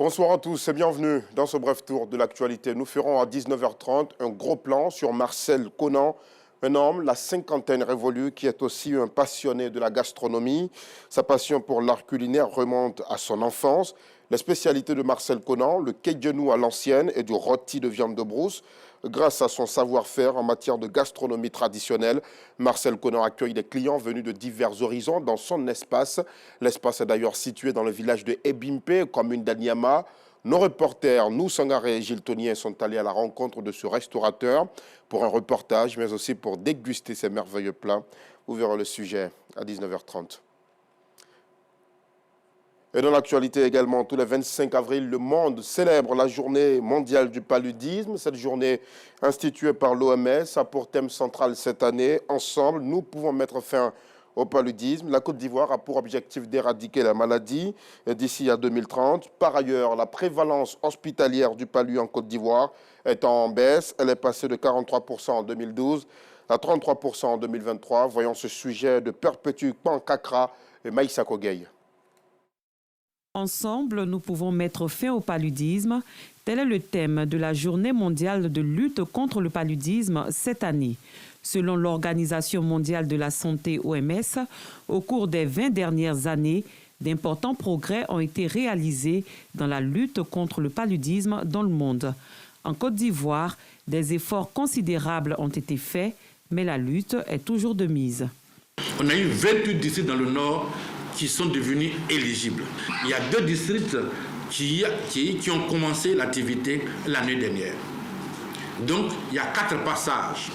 Bonsoir à tous et bienvenue dans ce bref tour de l'actualité. Nous ferons à 19h30 un gros plan sur Marcel Conan, un homme, la cinquantaine révolue, qui est aussi un passionné de la gastronomie. Sa passion pour l'art culinaire remonte à son enfance. Les spécialités de Marcel Conan, le kédjenou à l'ancienne et du rôti de viande de brousse. Grâce à son savoir-faire en matière de gastronomie traditionnelle, Marcel Conan accueille des clients venus de divers horizons dans son espace. L'espace est d'ailleurs situé dans le village de Ebimpe, commune d'Anyama. Nos reporters, nous, Sangaré et Gilles Tonien, sont allés à la rencontre de ce restaurateur pour un reportage, mais aussi pour déguster ces merveilleux plats. Vous verrez le sujet à 19h30. Et dans l'actualité également, tous les 25 avril, le monde célèbre la journée mondiale du paludisme. Cette journée instituée par l'OMS a pour thème central cette année, ensemble, nous pouvons mettre fin au paludisme. La Côte d'Ivoire a pour objectif d'éradiquer la maladie d'ici à 2030. Par ailleurs, la prévalence hospitalière du palu en Côte d'Ivoire est en baisse. Elle est passée de 43% en 2012 à 33% en 2023. Voyons ce sujet de Perpétue Pankakra et Maïssa Kogei. Ensemble, nous pouvons mettre fin au paludisme. Tel est le thème de la Journée mondiale de lutte contre le paludisme cette année. Selon l'Organisation mondiale de la santé OMS, au cours des 20 dernières années, d'importants progrès ont été réalisés dans la lutte contre le paludisme dans le monde. En Côte d'Ivoire, des efforts considérables ont été faits, mais la lutte est toujours de mise. On a eu 28 districts dans le nord qui sont devenus éligibles. Il y a 2 districts qui ont commencé l'activité l'année dernière. Donc, il y a 4 passages.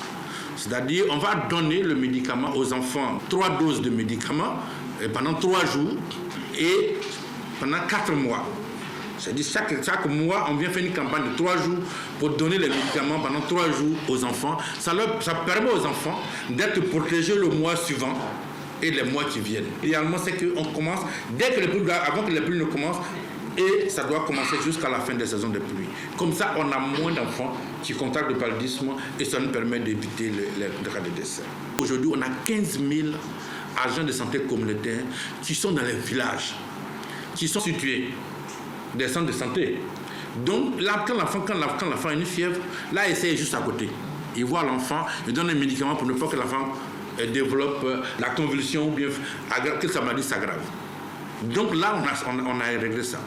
C'est-à-dire, on va donner le médicament aux enfants, 3 doses de médicaments pendant 3 jours et pendant 4 mois. C'est-à-dire, chaque mois, on vient faire une campagne de 3 jours pour donner les médicaments pendant 3 jours aux enfants. Ça permet aux enfants d'être protégés le mois suivant et les mois qui viennent. Idéalement, c'est qu'on commence, avant que les pluies ne commencent, et ça doit commencer jusqu'à la fin des saisons de pluie. Comme ça, on a moins d'enfants qui contractent le paludisme et ça nous permet d'éviter les cas de décès. Aujourd'hui, on a 15 000 agents de santé communautaire qui sont dans les villages, qui sont situés des centres de santé. Donc, là, quand l'enfant a une fièvre, là, il est juste à côté. Il voit l'enfant, il donne un médicament pour ne pas que l'enfant développe la convulsion ou bien que sa maladie s'aggrave. Donc là, on a réglé ça.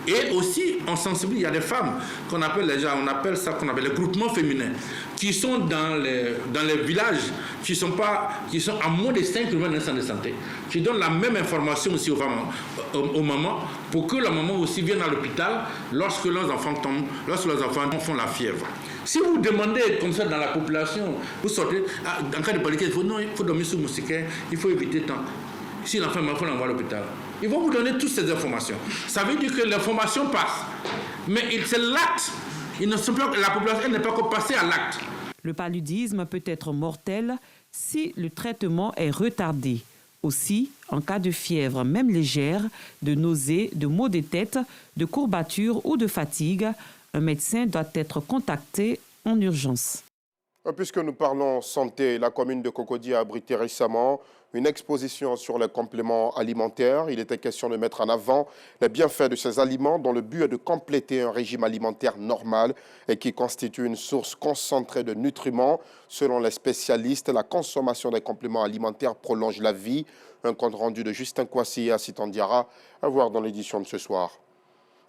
Et aussi, on sensibilise, il y a des femmes qu'on appelle les groupements féminins qui sont dans les villages, qui sont à moins de 5 km d'un centre de santé, qui donnent la même information aussi aux mamans pour que la maman aussi vienne à l'hôpital lorsque leurs enfants font la fièvre. Si vous demandez comme ça dans la population, vous sortez, en cas de paludisme, il faut dormir sous moustiquaire, il faut éviter tant. Si l'enfant est malade, il faut l'envoyer à l'hôpital. Ils vont vous donner toutes ces informations. Ça veut dire que l'information passe. Mais c'est l'acte. La population n'est pas encore passée à l'acte. Le paludisme peut être mortel si le traitement est retardé. Aussi, en cas de fièvre, même légère, de nausées, de maux de tête, de courbatures ou de fatigue, un médecin doit être contacté en urgence. Puisque nous parlons santé, la commune de Cocody a abrité récemment une exposition sur les compléments alimentaires. Il était question de mettre en avant les bienfaits de ces aliments dont le but est de compléter un régime alimentaire normal et qui constitue une source concentrée de nutriments. Selon les spécialistes, la consommation des compléments alimentaires prolonge la vie. Un compte rendu de Justin Kouassi et Assitan Diarra à voir dans l'édition de ce soir.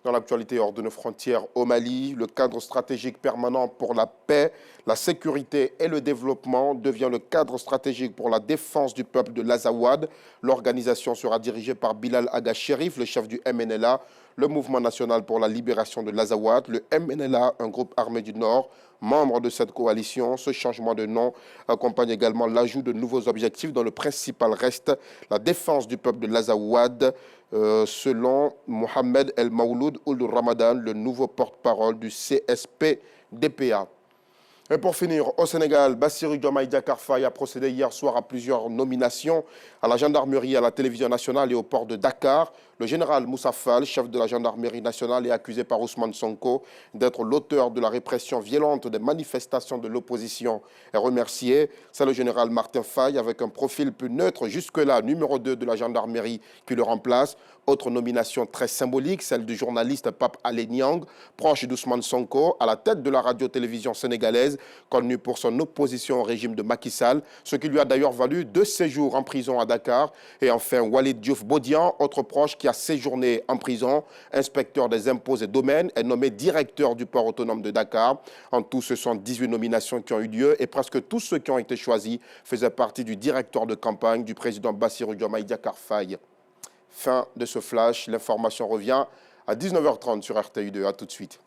Dans l'actualité hors de nos frontières au Mali, le cadre stratégique permanent pour la paix, la sécurité et le développement devient le cadre stratégique pour la défense du peuple de l'Azawad. L'organisation sera dirigée par Bilal Aga Cherif, le chef du MNLA, le Mouvement national pour la libération de l'Azawad. Le MNLA, un groupe armé du Nord, membre de cette coalition. Ce changement de nom accompagne également l'ajout de nouveaux objectifs dont le principal reste la défense du peuple de l'Azawad, selon Mohamed El Maouloud Ould Ramadan, le nouveau porte-parole du CSP-DPA. Et pour finir, au Sénégal, Bassirou Diomaye Diakhar Faye a procédé hier soir à plusieurs nominations à la gendarmerie, à la télévision nationale et au port de Dakar. Le général Moussa Fall, chef de la gendarmerie nationale, est accusé par Ousmane Sonko d'être l'auteur de la répression violente des manifestations de l'opposition et remercié. C'est le général Martin Faye, avec un profil plus neutre jusque-là, numéro 2 de la gendarmerie, qui le remplace. Autre nomination très symbolique, celle du journaliste Pape Alé Niang, proche d'Ousmane Sonko, à la tête de la radio-télévision sénégalaise, connu pour son opposition au régime de Macky Sall, ce qui lui a d'ailleurs valu 2 séjours en prison à Dakar. Et enfin, Walid Diouf Bodian, autre proche qui a séjourné en prison, inspecteur des impôts et domaines, est nommé directeur du port autonome de Dakar. En tout, ce sont 18 nominations qui ont eu lieu et presque tous ceux qui ont été choisis faisaient partie du directeur de campagne du président Bassirou Diomaye Diakhar Faye. Fin de ce flash, l'information revient à 19h30 sur RTI2. À tout de suite.